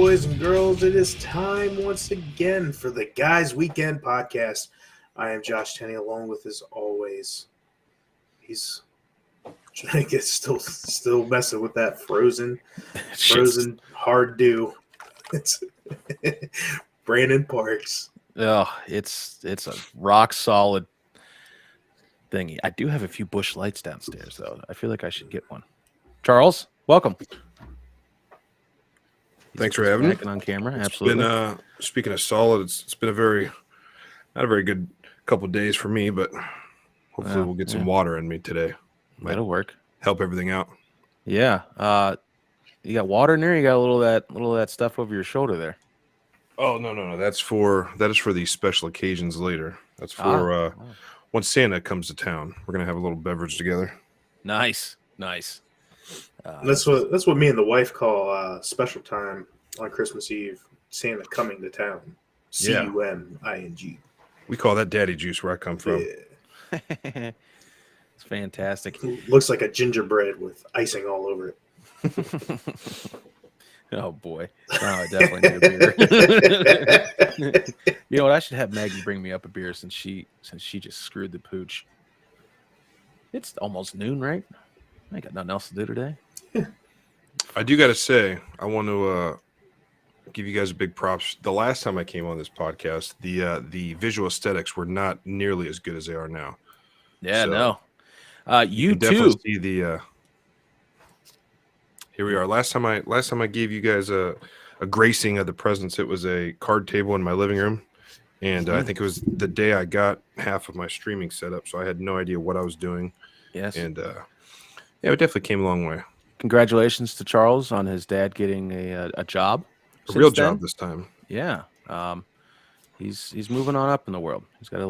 boys and girls. It is time once again for the Guys Weekend Podcast. I am Josh Tenney, along with, as always, he's trying to get still messing with that frozen hard dew. It's Brandon Parks. Oh, it's a rock solid thing. I do have a few bush lights downstairs, though. I feel like I should get one. Charles, welcome. Thanks for having me on camera. Absolutely. Been, speaking of solid, it's been not a very good couple of days for me, but hopefully we'll get some water in me today. That'll work. Help everything out. Yeah. You got water in there. You got a little of that stuff over your shoulder there. Oh no. That is for these special occasions later. That's for once Santa comes to town. We're gonna have a little beverage together. Nice. That's what me and the wife call special time on Christmas Eve. Santa coming to town. CUMING. We call that daddy juice where I come from. Yeah. It's fantastic. Looks like a gingerbread with icing all over it. Oh boy! No, I definitely need a beer. You know what? I should have Maggie bring me up a beer since she just screwed the pooch. It's almost noon, right? I got nothing else to do today. I do got to say, I want to give you guys a big props. The last time I came on this podcast, the visual aesthetics were not nearly as good as they are now. Yeah, so no. You too. See the. Here we are. Last time I gave you guys a gracing of the presents. It was a card table in my living room, and I think it was the day I got half of my streaming set up, so I had no idea what I was doing. Yes, and it definitely came a long way. Congratulations to Charles on his dad getting a job, a real job this time. Yeah, he's moving on up in the world. He's got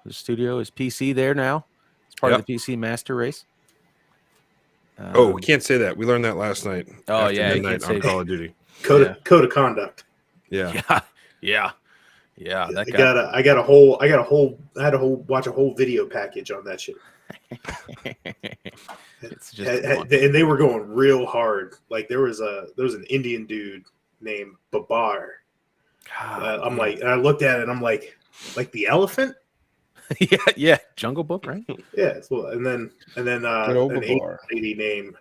his studio, his PC there now. It's part of the PC master race. We can't say that. We learned that last night. Oh yeah, midnight on Call of Duty. Code of conduct. Yeah. That guy. I had to watch a whole video package on that shit. It's just and they were going real hard. Like there was an Indian dude named Babar. I'm like, and I looked at it, and I'm like the elephant. yeah, Jungle Book, right? Yeah, cool. And then an Asian lady named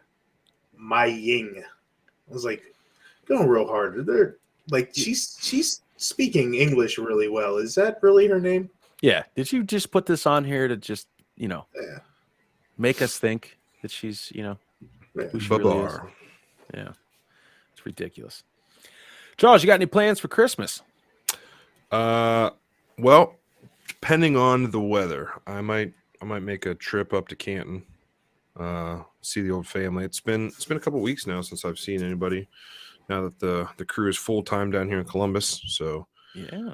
Mai Ying. I was like, going real hard. They're like, she's speaking English really well. Is that really her name? Yeah. Did you just put this on here to just make us think that she's who she really is? Yeah, it's ridiculous. Charles, you got any plans for Christmas? Well, depending on the weather, I might make a trip up to Canton, see the old family. It's been a couple weeks now since I've seen anybody. Now that the crew is full time down here in Columbus, so yeah.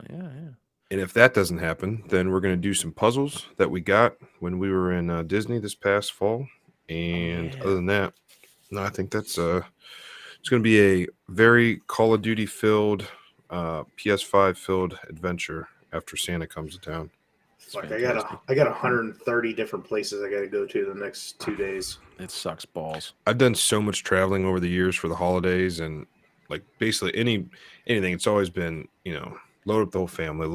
And if that doesn't happen, then we're gonna do some puzzles that we got when we were in Disney this past fall. And other than that, no, I think that's it's gonna be a very Call of Duty filled, PS5 filled adventure after Santa comes to town. Like I got 130 different places I got to go to the next 2 days. It sucks balls. I've done so much traveling over the years for the holidays, and like basically anything. It's always been load up the whole family,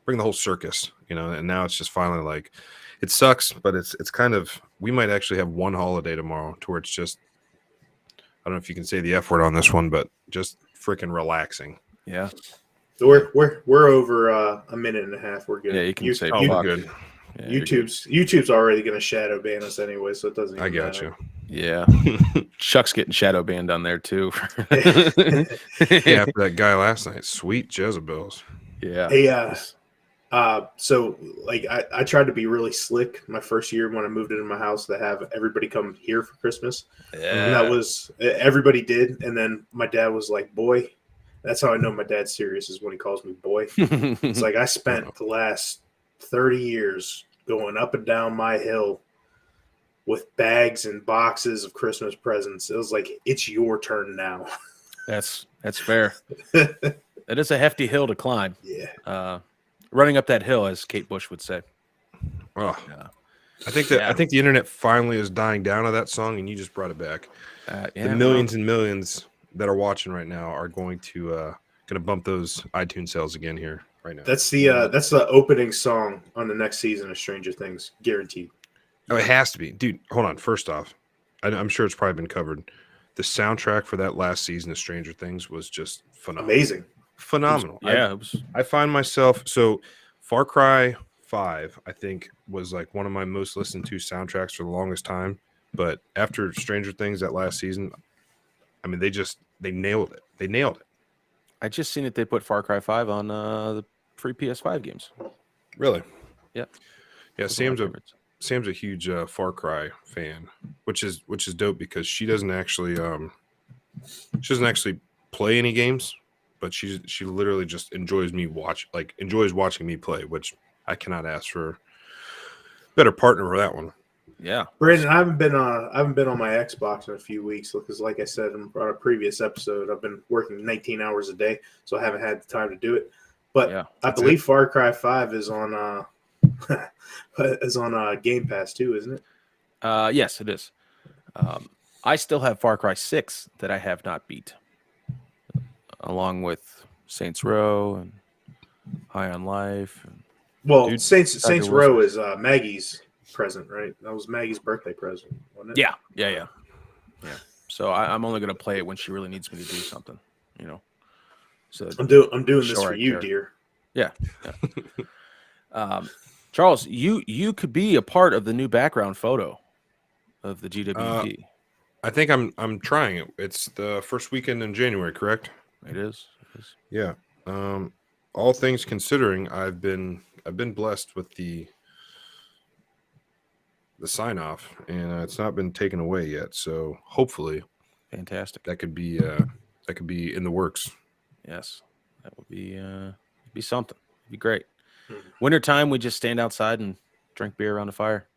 bring the whole circus, And now it's just finally like it sucks, but it's kind of we might actually have one holiday tomorrow to where it's just I don't know if you can say the F word on this one, but just freaking relaxing. Yeah. So we're over a minute and a half. We're good. Yeah, you can say good. Yeah, YouTube's already going to shadow ban us anyway, so it doesn't even matter. Yeah. Chuck's getting shadow banned on there too. After that guy last night, sweet Jezebels. Yeah. Hey, so like I tried to be really slick my first year when I moved into my house to have everybody come here for Christmas. Yeah. And that was everybody did, and then my dad was like, "Boy." That's how I know my dad's serious is when he calls me boy. It's like I spent the last 30 years going up and down my hill with bags and boxes of Christmas presents. It was like, it's your turn now. That's fair. That is a hefty hill to climb. Yeah. Running up that hill, as Kate Bush would say. Oh, yeah. I think the internet finally is dying down of that song, and you just brought it back. The millions and millions that are watching right now are going to bump those iTunes sales again here right now. That's the opening song on the next season of Stranger Things, guaranteed. Oh, it has to be, dude. Hold on. First off, I'm sure it's probably been covered. The soundtrack for that last season of Stranger Things was just phenomenal. Amazing. Phenomenal. Yeah, it was. I find myself Far Cry 5, I think, was like one of my most listened to soundtracks for the longest time. But after Stranger Things that last season, I mean, they nailed it. They nailed it. I just seen it. They put Far Cry 5 on the free PS5 games. Really? Yeah. Yeah. Those are my favorites. Sam's a huge Far Cry fan, which is dope because she doesn't actually play any games, but she literally just enjoys watching me play, which I cannot ask for a better partner for that one. Yeah, Brandon, I haven't been on my Xbox in a few weeks because, like I said in a previous episode, I've been working 19 hours a day, so I haven't had the time to do it. But yeah, I believe Far Cry 5 is on Game Pass too, isn't it? yes, it is. I still have Far Cry 6 that I have not beat, along with Saints Row and High on Life. Well, Dude, Saints Row is Maggie's present, right? That was Maggie's birthday present, wasn't it? Yeah. So I'm only gonna play it when she really needs me to do something, you know. So I'm doing this sure for I you, care. dear. Yeah. Charles, you could be a part of the new background photo of the GWP. I think I'm trying it. It's the first weekend in January, correct? It is. Yeah. All things considering, I've been blessed with the sign off, and it's not been taken away yet. So hopefully, Fantastic. that could be in the works. Yes, that would be something. It'd be great. Mhm. Wintertime, we just stand outside and drink beer around the fire,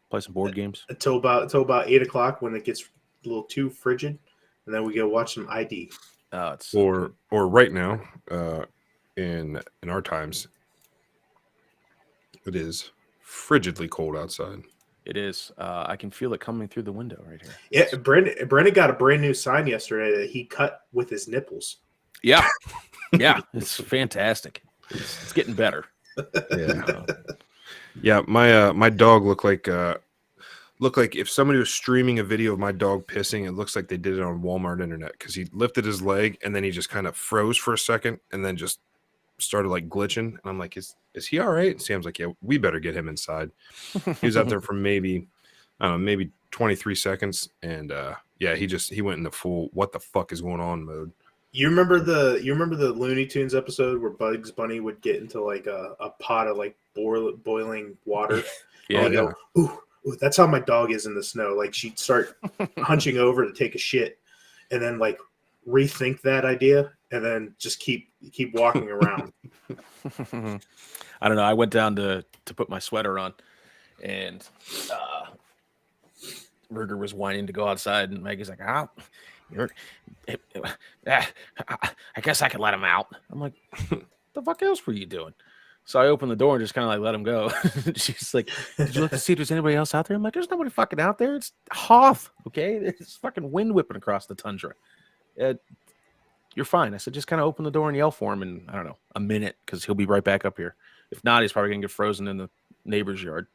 play some board games. Until about 8:00 when it gets a little too frigid, and then we go watch some ID. Oh, it's Or right now, in our times, it is frigidly cold outside. it is. I can feel it coming through the window right here. Yeah, Brendan got a brand new sign yesterday that he cut with his nipples. Yeah, yeah, it's fantastic. It's getting better. Yeah, yeah. My dog looked like if somebody was streaming a video of my dog pissing. It looks like they did it on Walmart internet because he lifted his leg and then he just kind of froze for a second and then just started like glitching. And I'm like, is he all right? And Sam's like, yeah, we better get him inside. He was out there for maybe 23 seconds, and yeah, he went into full what the fuck is going on mode. You remember the Looney Tunes episode where Bugs Bunny would get into like a pot of like boiling water? Yeah, and go, ooh, that's how my dog is in the snow. Like she'd start hunching over to take a shit, and then like rethink that idea, and then just keep walking around. I don't know. I went down to put my sweater on, and Ruger was whining to go outside, and Maggie's like, I guess I could let him out. I'm like, the fuck else were you doing? So I opened the door and just kind of like let him go. She's like, did you look to see if there's anybody else out there? I'm like, there's nobody fucking out there. It's Hoth, okay? It's fucking wind whipping across the tundra. You're fine. I said, just kind of open the door and yell for him in, I don't know, a minute, because he'll be right back up here. If not, he's probably going to get frozen in the neighbor's yard,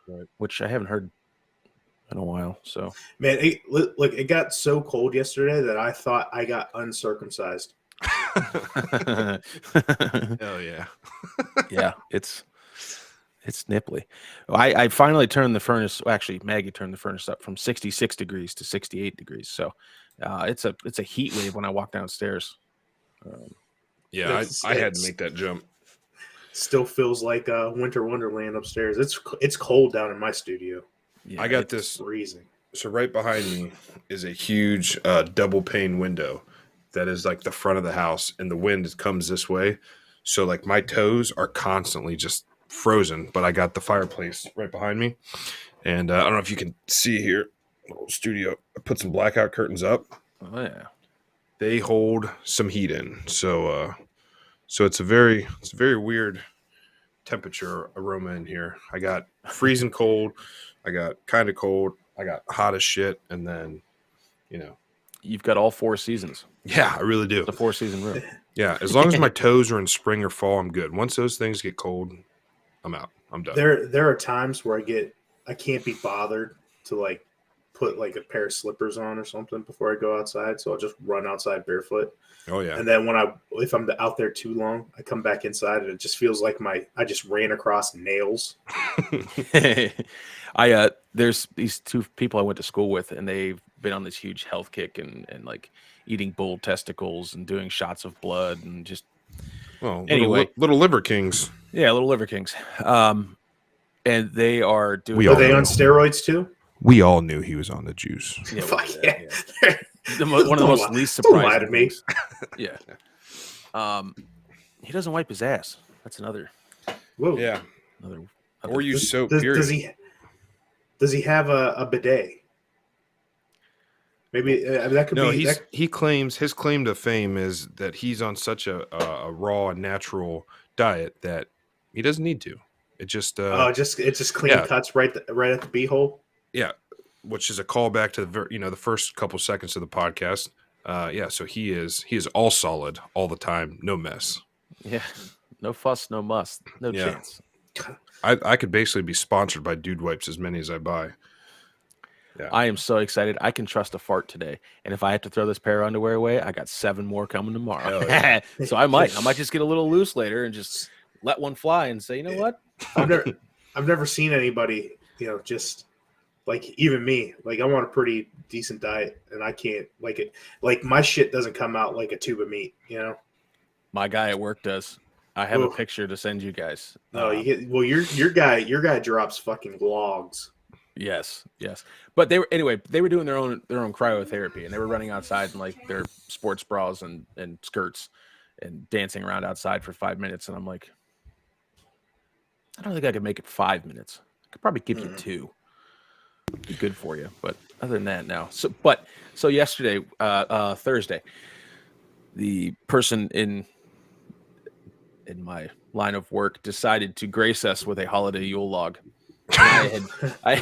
Right. Which I haven't heard in a while. So, Man, it got so cold yesterday that I thought I got uncircumcised. Hell yeah. yeah, it's nipply. I finally turned the furnace. Actually, Maggie turned the furnace up from 66 degrees to 68 degrees. So it's a heat wave when I walk downstairs. Yeah, I had to make that jump. Still feels like winter wonderland upstairs. It's cold down in my studio. Yeah, I got it's this. Freezing. So right behind me is a huge double pane window that is like the front of the house, and the wind comes this way. So like my toes are constantly just frozen, but I got the fireplace right behind me. And I don't know if you can see here, little studio, I put some blackout curtains up. Oh yeah. They hold some heat in. So it's a very weird temperature aroma in here. I got freezing cold, I got kind of cold, I got hot as shit, and then you've got all 4 seasons. Yeah, I really do. The 4-season rule. Yeah, as long as my toes are in spring or fall, I'm good. Once those things get cold, I'm out. I'm done. There are times where I can't be bothered to like put like a pair of slippers on or something before I go outside, so I'll just run outside barefoot. Oh yeah. And then if I'm out there too long, I come back inside and it just feels like I just ran across nails. There's these 2 people I went to school with, and they've been on this huge health kick and like eating bull testicles and doing shots of blood and just anyway, little liver kings. Yeah, little liver kings. And they are doing. Are they on steroids too? We all knew he was on the juice. Yeah, fuck yeah. One of the most least surprising. Don't lie to me. Yeah. He doesn't wipe his ass. That's another. Whoa. Yeah. Another Or use soap. Does he have a bidet? Maybe that could be. He claims his claim to fame is that he's on such a raw and natural diet that he doesn't need to. It just it's just clean cuts right at the beehole. Yeah, which is a callback to the first couple seconds of the podcast. So he is all solid all the time, no mess. Yeah, no fuss, no muss, no chance. I could basically be sponsored by Dude Wipes as many as I buy. Yeah. I am so excited. I can trust a fart today, and if I have to throw this pair of underwear away, I got 7 more coming tomorrow. Yeah. So I might just get a little loose later and just let one fly and say, you know what? I've never seen anybody, just like even me. Like I'm on a pretty decent diet, and I can't like it. Like my shit doesn't come out like a tube of meat. My guy at work does. I have a picture to send you guys. No, your guy drops fucking logs. Yes. But they were doing their own cryotherapy, and they were running outside in like their sports bras and skirts and dancing around outside for 5 minutes. And I'm like, I don't think I could make it 5 minutes. I could probably give you 2. Be good for you. But other than that, no. So yesterday, Thursday, the person in my line of work decided to grace us with a holiday Yule log. I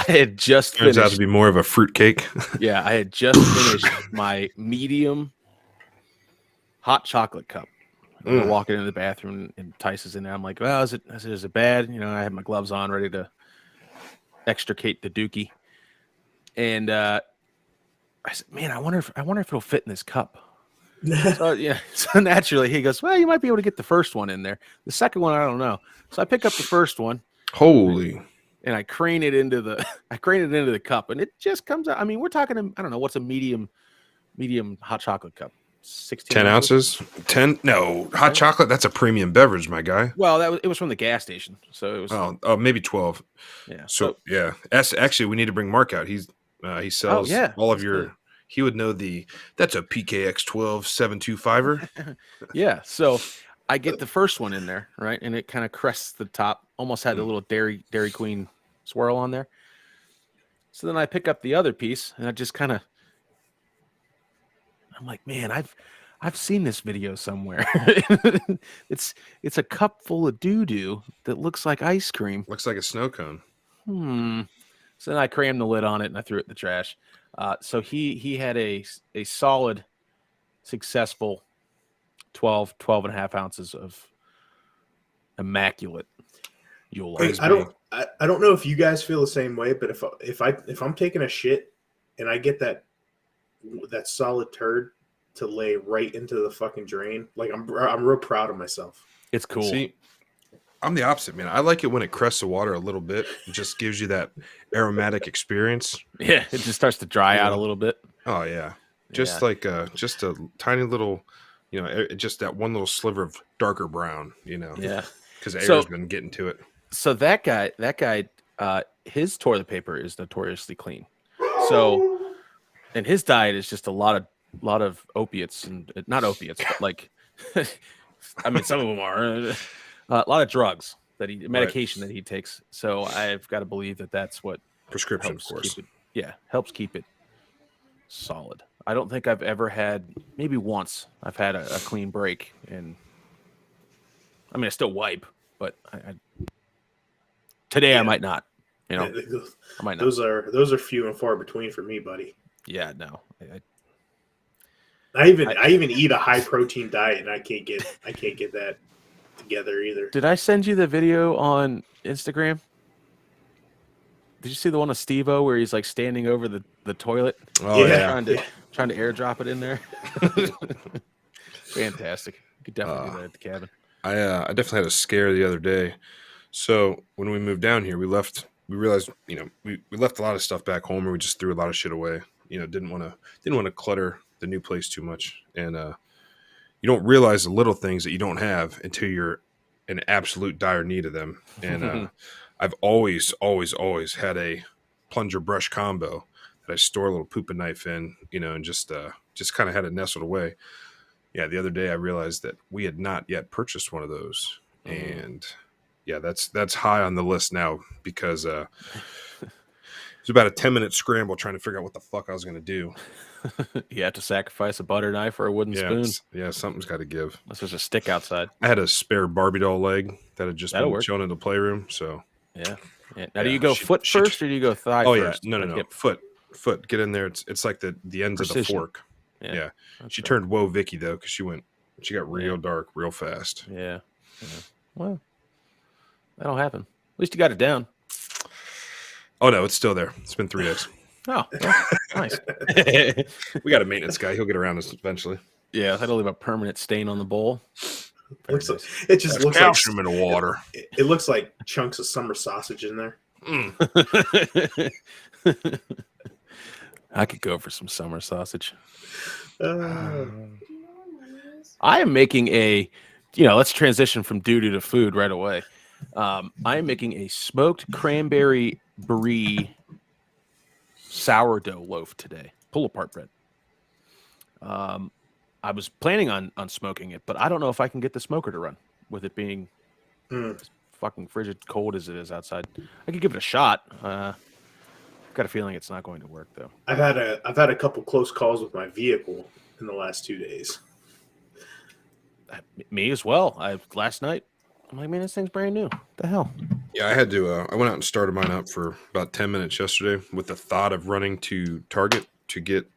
had just turns out to be more of a fruitcake. Yeah, I had just finished my medium hot chocolate cup. We're walking into the bathroom, and Tice is in there. I'm like, well, is it bad? I had my gloves on, ready to extricate the dookie. And I said, man, I wonder if it'll fit in this cup. So naturally he goes, well, you might be able to get the first one in there. The second one, I don't know. So I pick up the first one. Holy. And I crane it into the cup, and it just comes out. I mean, we're talking, I don't know, what's a medium hot chocolate cup? 16 10 ounces? 10? No, hot chocolate, that's a premium beverage, my guy. Well, it was from the gas station. So it was maybe 12. Yeah. So yeah. Actually, we need to bring Mark out. He sells all of your he would know that's a PKX 12 725er. Yeah. So I get the first one in there, right? And it kind of crests the top, almost had a little Dairy Queen swirl on there. So then I pick up the other piece, and I just I'm like, man, I've seen this video somewhere. It's a cup full of doo-doo that looks like ice cream. Looks like a snow cone. So then I crammed the lid on it and I threw it in the trash. So he had a solid, successful 12 and a half ounces of immaculate Yule log. I don't know if you guys feel the same way, but if I'm taking a shit and I get that solid turd to lay right into the fucking drain, like I'm real proud of myself. It's cool. See, I'm the opposite, man. I like it when it crests the water a little bit. It just gives you that aromatic experience. Yeah, it just starts to dry out a little bit. Oh yeah, just just a tiny little, just that one little sliver of darker brown. Yeah, because air's been getting to it. So that guy, his toilet paper is notoriously clean. So, and his diet is just a lot of opiates, and not opiates, but like, I mean, some of them are a lot of drugs medication that he takes. So I've got to believe that that's what prescription, of course. Helps keep it solid. I don't think I've ever had, maybe once I've had a clean break, and I mean I still wipe, but today I might not. I might not. Those are few and far between for me, buddy. Yeah, no. I even eat a high protein diet, and I can't get that together either. Did I send you the video on Instagram? Did you see the one of Steve-O where he's like standing over the toilet? Oh yeah. Trying to airdrop it in there. Fantastic. You could definitely do that at the cabin. I definitely had a scare the other day. So when we moved down here, we realized, we left a lot of stuff back home, and we just threw a lot of shit away. Didn't want to clutter the new place too much. And you don't realize the little things that you don't have until you're in absolute dire need of them. And I've always had a plunger brush combo that I store a little pooping knife in, and just kind of had it nestled away. Yeah, the other day I realized that we had not yet purchased one of those, and yeah, that's high on the list now because it was about a 10-minute scramble trying to figure out what the fuck I was going to do. You have to sacrifice a butter knife or a wooden spoon. Yeah, something's got to give. Unless there's a stick outside. I had a spare Barbie doll leg that had just That'll been work. chilling in the playroom, so yeah. Now, do you go foot first or do you go thigh first? No. Hip? Foot. Get in there. It's like the ends Precision. of the fork. Yeah. She turned whoa Vicky though, because she got real dark real fast. Yeah. Well, that'll happen. At least you got it down. Oh no, it's still there. It's been 3 days. Oh, well, nice. We got a maintenance guy. He'll get around us eventually. Yeah, that'll leave a permanent stain on the bowl. It just looks like calcium in the water. It looks like chunks of summer sausage in there. I could go for some summer sausage. Uh, I am making let's transition from doo-doo to food right away. I am making a smoked cranberry brie sourdough loaf today. Pull-apart bread. I was planning on smoking it, but I don't know if I can get the smoker to run with it being as fucking frigid cold as it is outside. I could give it a shot. I've got a feeling it's not going to work though. I've had a couple close calls with my vehicle in the last 2 days. Me as well. Last night, I'm like, man, this thing's brand new. What the hell? Yeah, I had to. I went out and started mine up for about 10 minutes yesterday with the thought of running to Target to get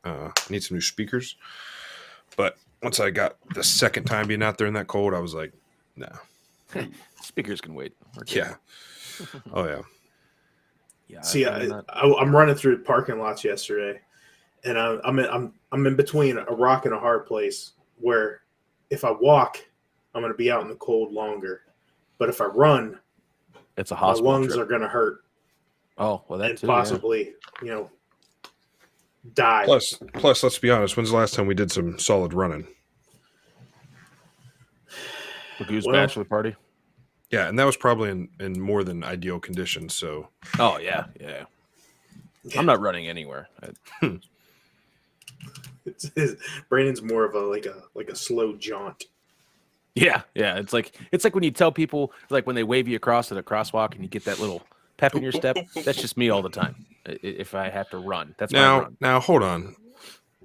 need some new speakers. But once I got the second time being out there in that cold, I was like, no. Speakers can wait. Yeah. Oh yeah. Yeah. See, I'm running through parking lots yesterday, and I'm in between a rock and a hard place where if I walk, I'm going to be out in the cold longer, but if I run, it's a my hospital lungs trip. are going to hurt. Oh, well, that and too, possibly, die. Plus, let's be honest. When's the last time we did some solid running? Magoo's bachelor party. Yeah, and that was probably in more than ideal conditions. So. Oh yeah. I'm not running anywhere. Brandon's more of a slow jaunt. Yeah. It's like when you tell people, like when they wave you across at a crosswalk and you get that little pep in your step. That's just me all the time. If I have to run, that's my run. Now hold on.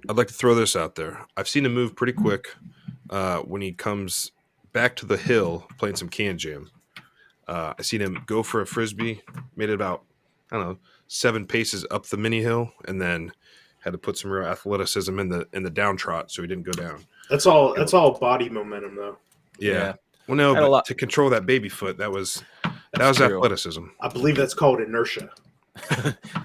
I'd like to throw this out there. I've seen him move pretty quick when he comes back to the hill playing some can jam. I seen him go for a frisbee, made it about 7 paces up the mini hill, and then had to put some real athleticism in the down trot so he didn't go down. That's all body momentum though. Yeah. Well, no, but to control that baby foot, that was true. Athleticism. I believe that's called inertia.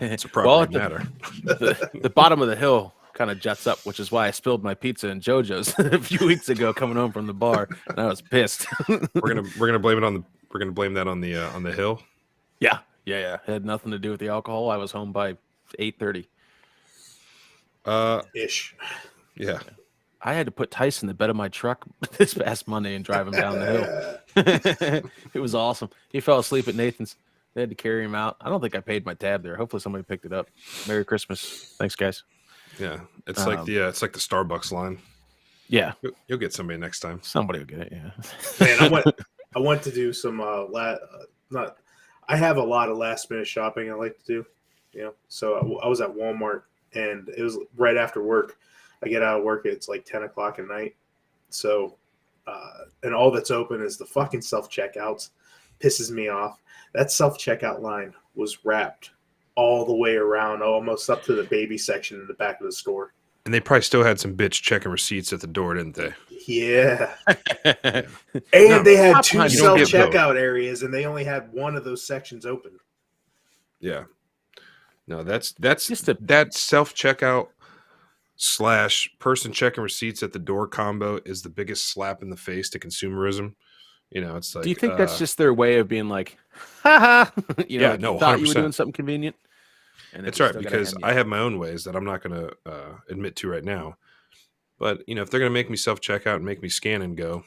It's a proper matter. The bottom of the hill kind of juts up, which is why I spilled my pizza in JoJo's a few weeks ago coming home from the bar, and I was pissed. We're gonna blame that on the hill. Yeah. It had nothing to do with the alcohol. I was home by 8:30. Ish. Yeah. I had to put Tyson in the bed of my truck this past Monday and drive him down the hill. It was awesome. He fell asleep at Nathan's. They had to carry him out. I don't think I paid my tab there. Hopefully somebody picked it up. Merry Christmas. Thanks, guys. Yeah. It's like the Starbucks line. Yeah. You'll get somebody next time. Somebody will get it, yeah. Man, I went to do some I have a lot of last minute shopping I like to do. So I was at Walmart, and it was right after work. I get out of work, it's like 10 o'clock at night. So, and all that's open is the fucking self-checkouts. Pisses me off. That self-checkout line was wrapped all the way around, almost up to the baby section in the back of the store. And they probably still had some bitch checking receipts at the door, didn't they? Yeah. Yeah. And No, they had stop two behind you. don't get self-checkout areas, and they only had one of those sections open. Yeah. No, that's Just a- that self-checkout / person checking receipts at the door combo is the biggest slap in the face to consumerism. You know, it's like, Do you think that's just their way of being like, ha ha? Yeah, Like no, you thought you were 100%. doing something convenient? And That's they right, still gotta because hem you. I have my own ways that I'm not going to admit to right now. But, you know, if they're going to make me self-checkout and make me scan and go,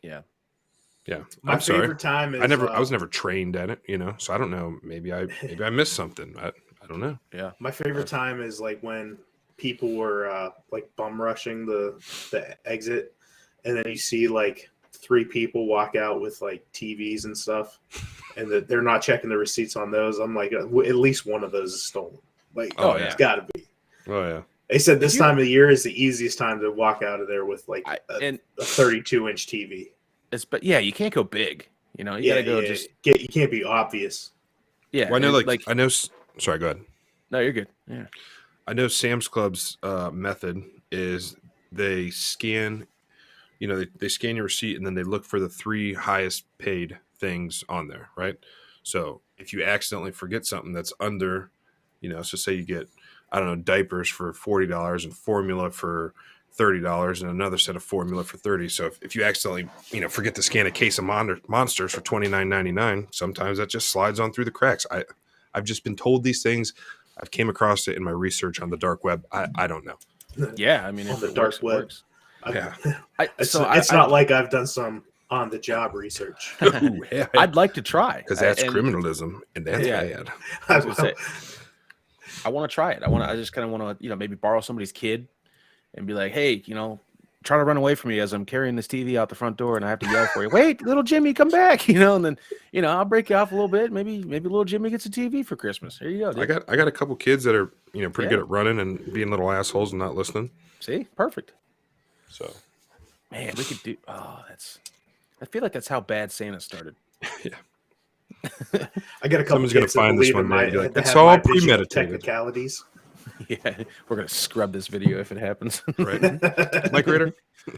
Yeah. yeah, My I'm sorry. favorite time is I was never trained at it, you know, so I don't know. Maybe I missed something. I don't know. Yeah. my favorite time is like when people were like bum rushing the exit, and then you see like 3 people walk out with like TVs and stuff, and that they're not checking the receipts on those. I'm like, at least one of those is stolen. Like, Oh, it's yeah. got to be. Oh yeah. They said this you- time of the year is the easiest time to walk out of there with like And a 32-inch TV. but yeah, you can't go big. You know, you gotta go just you can't be obvious. yeah. Well, I know, and, I know. Sorry, go ahead. no, you're good. Yeah. I know Sam's Club's method is they scan, you know, they scan your receipt and then they look for the 3 highest paid things on there, right? So if you accidentally forget something that's under, you know, so say you get, I don't know, diapers for $40 and formula for $30 and another set of formula for $30. So if you accidentally, you know, forget to scan a case of monsters for $29.99, sometimes that just slides on through the cracks. I've just been told these things. I've came across it in my research on the dark web. I don't know. Yeah. I mean, On if the it dark works, it web. works. Yeah. It's not like I've done some on the job research. Ooh, yeah. I'd like to try Because that's and criminalism and that's Yeah. bad. I was gonna say, I want to try it. I just kind of want to, you know, maybe borrow somebody's kid and be like, hey, you know, try to run away from me as I'm carrying this TV out the front door and I have to yell for you. Wait, little Jimmy, come back, you know, and then, you know, I'll break you off a little bit. Maybe little Jimmy gets a TV for Christmas. Here you go, dude. I got a couple kids that are, you know, pretty good at running and being little assholes and not listening. See, perfect. So, Man, we could do. I feel like that's how Bad Santa started. yeah. I got a couple Someone's gonna kids that find this believe in one day my and be like, that "It's have all my visual premeditated." technicalities. Yeah, we're gonna scrub this video if it happens. Right. Mike Rader,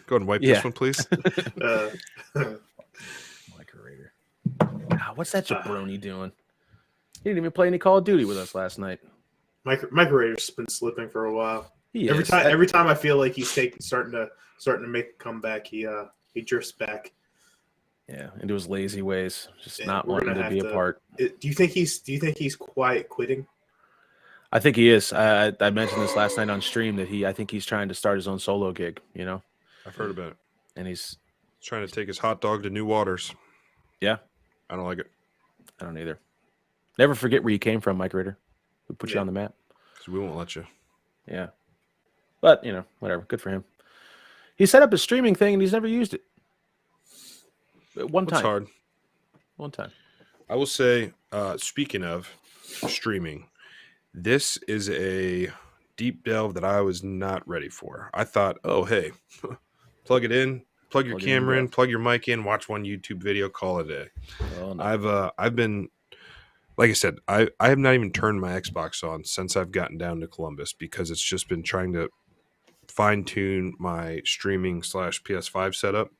go ahead and wipe Yeah. this one, please. Microrator. What's that jabroni doing? He didn't even play any Call of Duty with us last night. Microrator's been slipping for a while. He Every is. time I feel like he's starting to make a comeback, he drifts back. Yeah, into his lazy ways, just Yeah, not we're wanting gonna to have be a to- part. Do you think he's quiet quitting? I think he is. I mentioned this last night on stream that I think he's trying to start his own solo gig, you know, I've heard about it. and he's Trying to take his hot dog to new waters. Yeah. I don't like it I don't either. Never forget where you came from, Mike Ritter. We put you Yeah. on the map. because we won't let you. Yeah, but you know, whatever. Good for him. He set up a streaming thing and he's never used it. One It's time. hard. One time. I will say, speaking of streaming, this is a deep delve that I was not ready for. I thought, oh, hey, plug it in, plug your Plug it in, camera bro. in, plug your mic in, watch one YouTube video, call it a day. Oh, no. I've been, like I said, I have not even turned my Xbox on since I've gotten down to Columbus because it's just been trying to fine tune my streaming / PS5 setup.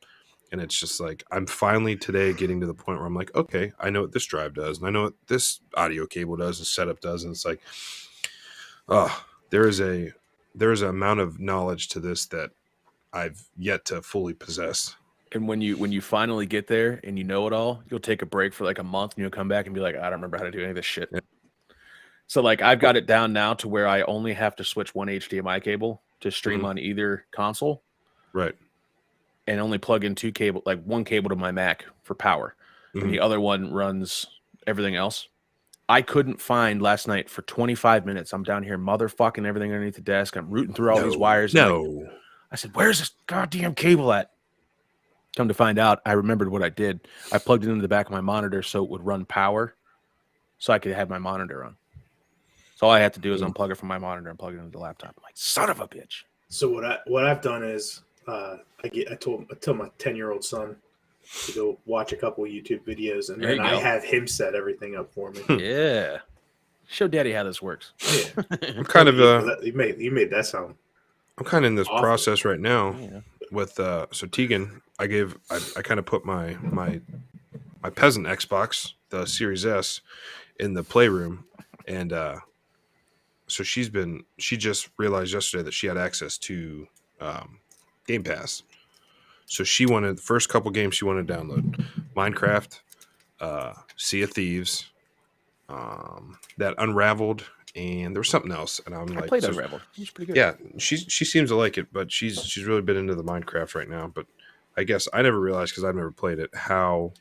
And it's just like, I'm finally today getting to the point where I'm like, okay, I know what this drive does. And I know what this audio cable does and setup does. And it's like, there is an amount of knowledge to this that I've yet to fully possess. And when you finally get there and you know it all, you'll take a break for like a month and you'll come back and be like, I don't remember how to do any of this shit. Yeah. So like I've got it down now to where I only have to switch one HDMI cable to stream Mhm. on either console Right. and only plug in one cable to my Mac for power. Mhm. And the other one runs everything else. I couldn't find last night for 25 minutes. I'm down here motherfucking everything underneath the desk. I'm rooting through all these wires. and, like, No. I said, where's this goddamn cable at? Come to find out, I remembered what I did. I plugged it into the back of my monitor so it would run power so I could have my monitor on. So all I had to do is unplug it from my monitor and plug it into the laptop. I'm like, son of a bitch. So what I've done is I told my 10-year-old son to go watch a couple of YouTube videos, and There then you I go. have him set everything up for me. Yeah. Show Daddy how this works. Yeah. I'm kind of You made that sound. I'm kind of in this Awful. process right now Yeah. with so Tegan. I kind of put my peasant Xbox, the Series S, in the playroom, and so she just realized yesterday that she had access to Game Pass. So the first couple games she wanted to download: Minecraft, Sea of Thieves, that Unraveled, and there was something else. And I'm I like, played Unraveled. It was pretty good. yeah, she seems to like it, but she's really been into the Minecraft right now. But I guess I never realized, because I've never played it, how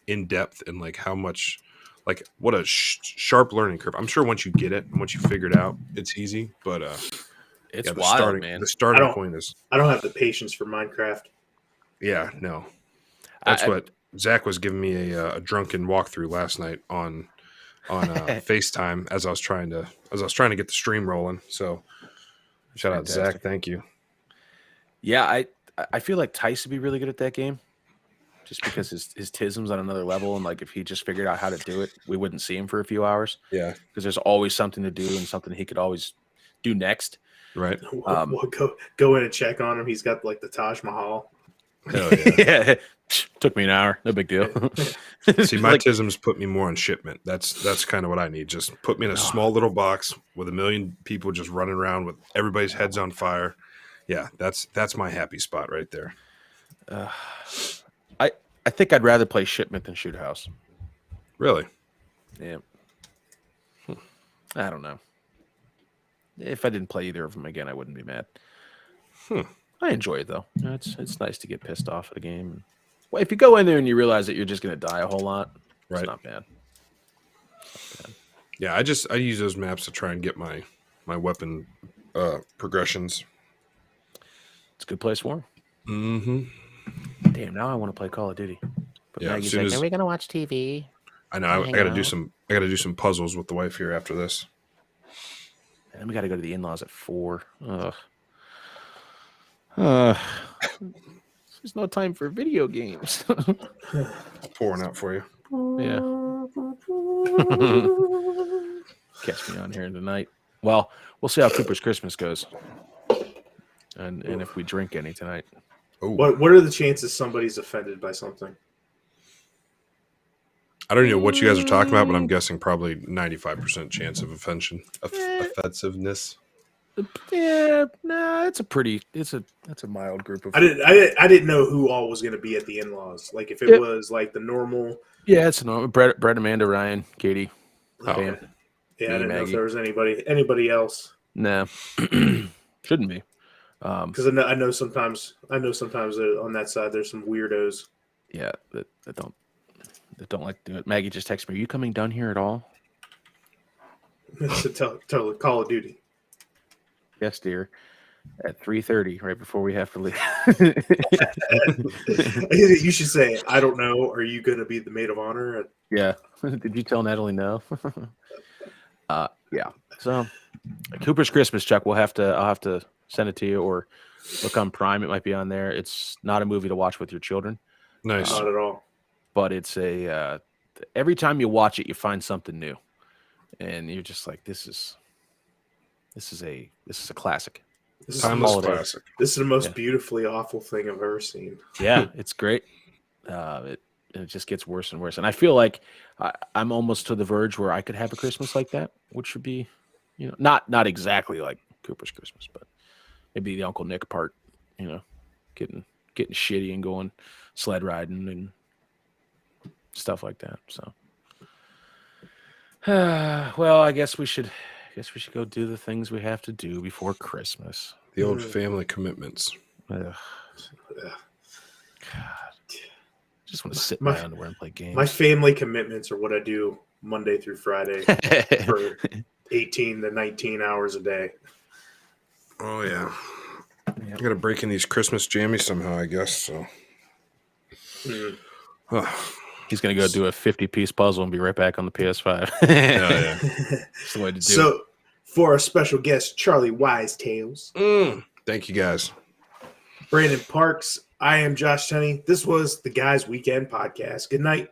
in depth and like how much, like what a sharp learning curve. I'm sure once you get it and once you figure it out, it's easy. But It's yeah, wild, man. the starting point is, I don't have the patience for Minecraft. yeah, no, that's what Zach was giving me a drunken walkthrough last night on FaceTime as I was trying to get the stream rolling. So shout out Zach, thank you. Yeah, I feel like Tice would be really good at that game, just because his tism's on another level, and like if he just figured out how to do it, we wouldn't see him for a few hours. Yeah, because there's always something to do and something he could always do next. right. We'll go in and check on him. He's got like the Taj Mahal. Hell yeah. Yeah, took me an hour, no big deal. See, my tisms put me more on shipment. That's kind of what I need. Just put me in a small little box with a million people just running around with everybody's heads on fire. Yeah, that's my happy spot right there. I think I'd rather play Shipment than Shoot House. Really? Yeah. I don't know. If I didn't play either of them again, I wouldn't be mad. I enjoy it though. It's nice to get pissed off at a game. Well, if you go in there and you realize that you're just going to die a whole lot, right? It's not bad. Yeah, I use those maps to try and get my weapon progressions. It's a good place for them. Mm-hmm. Damn, now I want to play Call of Duty. But Yeah, Maggie's like, are we going to watch TV? I know. I got to do some puzzles with the wife here after this. And then we got to go to the in-laws at 4. There's no time for video games. Pouring out for you. Yeah. Catch me on here tonight. Well, we'll see how Cooper's Christmas goes. And if we drink any tonight. Ooh. What are the chances somebody's offended by something? I don't know what you guys are talking about, but I'm guessing probably 95% chance of offensiveness. Yeah, nah, that's a mild group of. I didn't know who all was going to be at the in-laws. Like if it was like the normal. Yeah, it's normal. Brett, Amanda, Ryan, Katie. Yeah, I didn't know if Maggie. there was anybody else. Nah, shouldn't be. Because I know sometimes on that side there's some weirdos. Yeah, that don't like to do it. Maggie just texted me, "Are you coming down here at all?" So tell Call of Duty. Yes, dear. At 3:30, right before we have to leave. You should say, "I don't know. Are you going to be the maid of honor?" Yeah. Did you tell Natalie no? Yeah. So Cooper's Christmas, Chuck. I'll have to send it to you or look on Prime. It might be on there. It's not a movie to watch with your children. Nice. Not at all. But it's every time you watch it, you find something new, and you're just like, this is a classic. This is Timeless classic. This is the most beautifully awful thing I've ever seen. Yeah, it's great. It just gets worse and worse, and I feel like I'm almost to the verge where I could have a Christmas like that, which would be, not exactly like Cooper's Christmas, but maybe the Uncle Nick part, getting shitty and going sled riding and stuff like that. So, well, I guess we should go do the things we have to do before Christmas. The old family commitments. God. Just want to sit in my underwear and play games. My family commitments are what I do Monday through Friday for 18 to 19 hours a day. Oh, yeah. I got to break in these Christmas jammies somehow, I guess. So. He's going to go do a 50-piece puzzle and be right back on the PS5. Yeah. That's the way to do it. So, for our special guest, Charlie Wisetales. Thank you, guys. Brandon Parks. I am Josh Tenney. This was the Guys Weekend Podcast. Good night.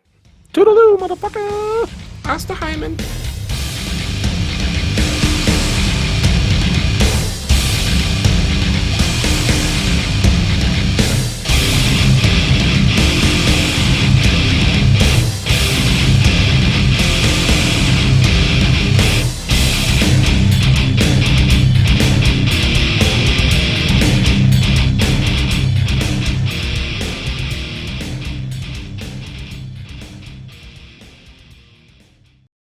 Toodaloo, motherfucker. Hasta Hyman.